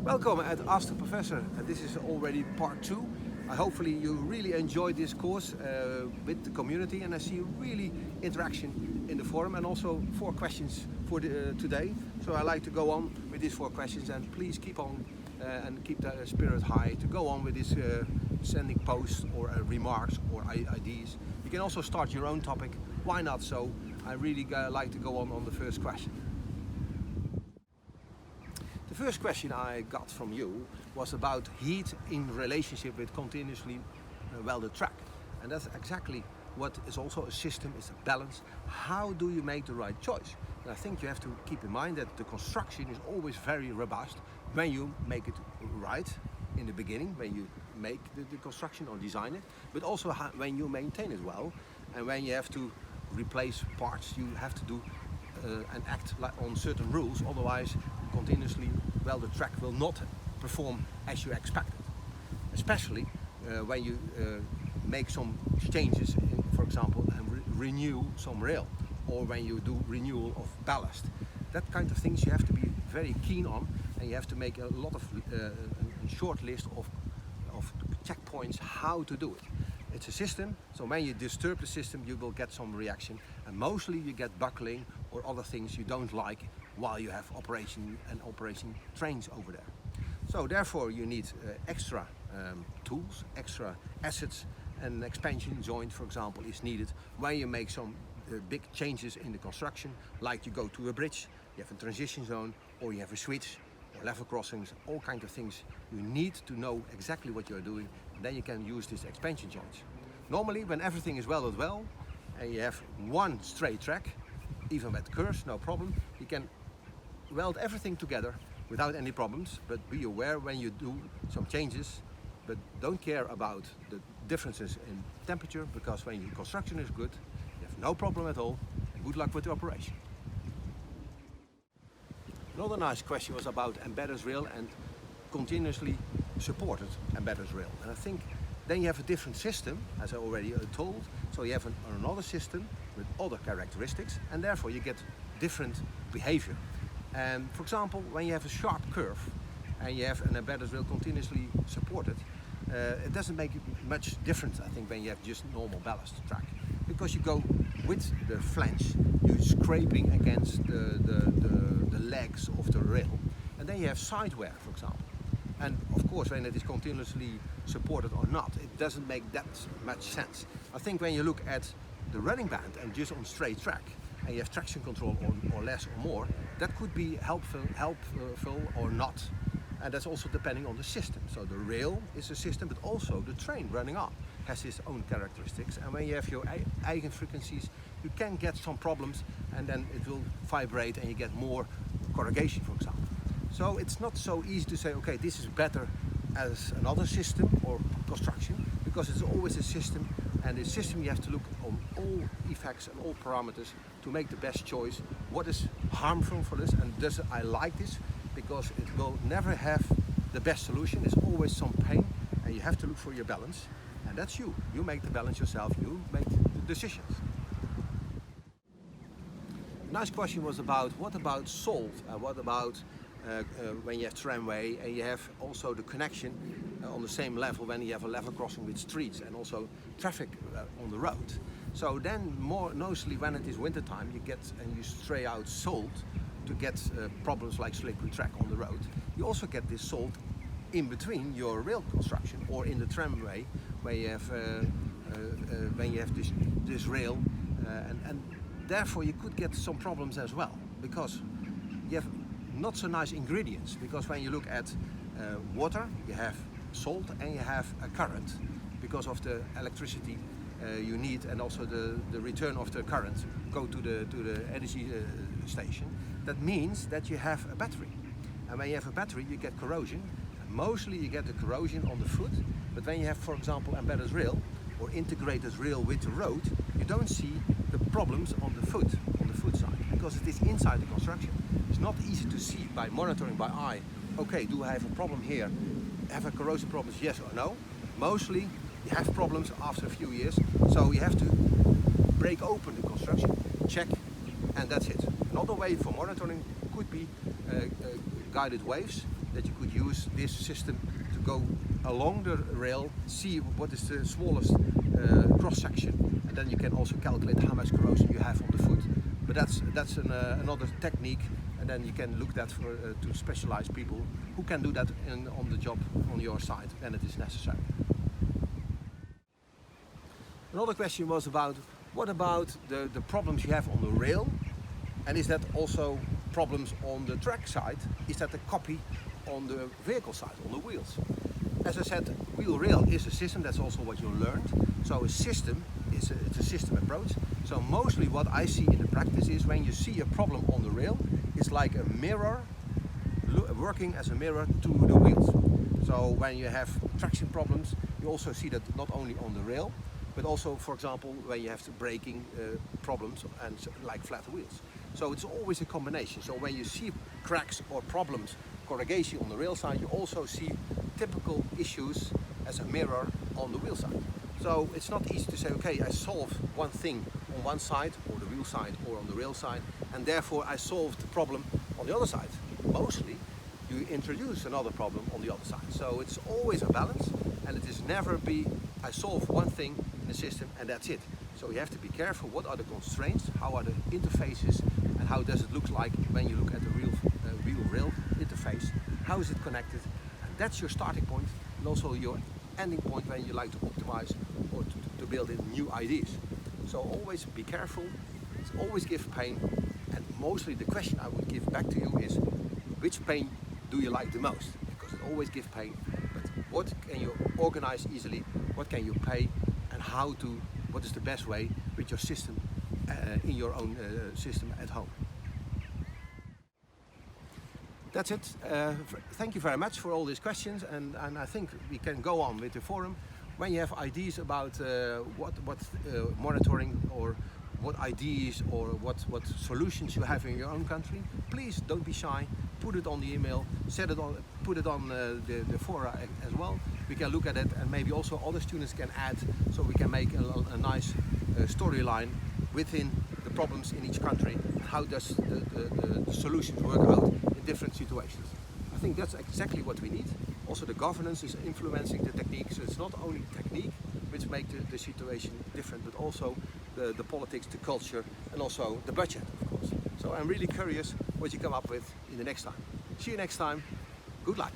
Welcome at Ask the Professor. This is already part 2. Hopefully you really enjoyed this course with the community, and I see really interaction in the forum and also 4 questions for today. So I like to go on with these 4 questions, and please keep on and keep the spirit high to go on with this sending posts or remarks or ideas. You can also start your own topic, why not? So I really like to go on the first question. The first question I got from you was about heat in relationship with continuously welded track. And that's exactly what is also a system, is a balance. How do you make the right choice? And I think you have to keep in mind that the construction is always very robust when you make it right in the beginning, when you make the construction or design it, but also when you maintain it well. And when you have to replace parts, you have to do and act on certain rules, otherwise continuously welded track will not perform as you expected. Especially when you make some changes, for example, and renew some rail, or when you do renewal of ballast. That kind of things you have to be very keen on, and you have to make a lot of a short list of checkpoints how to do it. It's a system, so when you disturb the system you will get some reaction, and mostly you get buckling or other things you don't like while you have operation trains over there. So therefore you need extra tools, extra assets, and an expansion joint, for example, is needed when you make some big changes in the construction, like you go to a bridge, you have a transition zone, or you have a switch, or level crossings, all kinds of things. You need to know exactly what you're doing, and then you can use this expansion joints. Normally, when everything is welded well, and you have one straight track, even with curves, no problem, you can weld everything together without any problems. But be aware when you do some changes, but don't care about the differences in temperature, because when your construction is good, you have no problem at all, and good luck with the operation. Another nice question was about embedded rail and continuously supported embedded rail. And I think then you have a different system, as I already told. So you have another system with other characteristics, and therefore you get different behavior. And for example, when you have a sharp curve and you have an embedded rail continuously supported, it doesn't make much difference, I think, when you have just normal ballast track, because you go with the flange, you're scraping against the legs of the rail, and then you have side wear, for example. And of course, when it is continuously supported or not, it doesn't make that much sense. I think when you look at the running band and just on straight track, and you have traction control or less or more, that could be helpful or not. And that's also depending on the system. So the rail is a system, but also the train running up has its own characteristics. And when you have your eigen frequencies, you can get some problems, and then it will vibrate and you get more corrugation, for example. So it's not so easy to say, okay, this is better as another system or construction, because it's always a system, and the system you have to look on all effects and all parameters to make the best choice. What is harmful for this, and does I like this? Because it will never have the best solution. There's always some pain, and you have to look for your balance, and that's you. You make the balance yourself, you make the decisions. The nice question was about, what about salt, and what about when you have tramway and you have also the connection on the same level when you have a level crossing with streets and also traffic on the road. So then mostly when it is winter time, you get and you stray out salt to get problems like slippery track on the road. You also get this salt in between your rail construction or in the tramway where you have when you have this rail, and therefore you could get some problems as well, because you have not so nice ingredients. Because when you look at water, you have salt and you have a current because of the electricity you need, and also the return of the current go to the energy station. That means that you have a battery, and when you have a battery you get corrosion. Mostly you get the corrosion on the foot, but when you have, for example, embedded rail or integrated rail with the road, you don't see the problems on the foot side, because it is inside the construction. It's not easy to see by monitoring by eye, okay, do I have a problem here? Have a corrosion problems, yes or no? Mostly you have problems after a few years, so you have to break open the construction, check, and that's it. Another way for monitoring could be guided waves that you could use use this system to go along the rail, see what is the smallest cross section, and then you can also calculate how much corrosion you have on the foot. But that's another technique, and then you can look that for to specialized people who can do that on the job on your side when it is necessary. Another question was about what about the problems you have on the rail, and is that also problems on the track side? Is that a copy on the vehicle side, on the wheels? As I said, wheel rail is a system, that's also what you learned. So a system, it's a system approach. So mostly what I see in the practice is when you see a problem on the rail, it's like a mirror, working as a mirror to the wheels. So when you have traction problems, you also see that not only on the rail, but also, for example, when you have braking problems and like flat wheels. So it's always a combination. So when you see cracks or problems, corrugation on the rail side, you also see typical issues as a mirror on the wheel side. So it's not easy to say, okay, I solve one thing on one side, or the wheel side, or on the rail side, and therefore I solved the problem on the other side. Mostly, you introduce another problem on the other side. So it's always a balance, and it is never be, I solve one thing in the system and that's it. So you have to be careful, what are the constraints, how are the interfaces, and how does it look like when you look at the wheel-rail interface, how is it connected, and that's your starting point, and also your ending point when you like to optimize or to build in new ideas. So always be careful, always give pain, and mostly the question I would give back to you is, which pain do you like the most? Because it always gives pain, but what can you organize easily, what can you pay, and what is the best way with your system in your own system at home. That's it. Thank you very much for all these questions, and I think we can go on with the forum. When you have ideas about what monitoring or what ideas or what solutions you have in your own country, please don't be shy. Put it on the email, put it on the fora as well. We can look at it, and maybe also other students can add, so we can make a nice storyline within the problems in each country. How does the solutions work out in different situations? I think that's exactly what we need. Also, the governance is influencing the technique, so it's not only technique which make the situation different, but also the politics, the culture, and also the budget, of course. So I'm really curious what you come up with in the next time. See you next time. Good luck.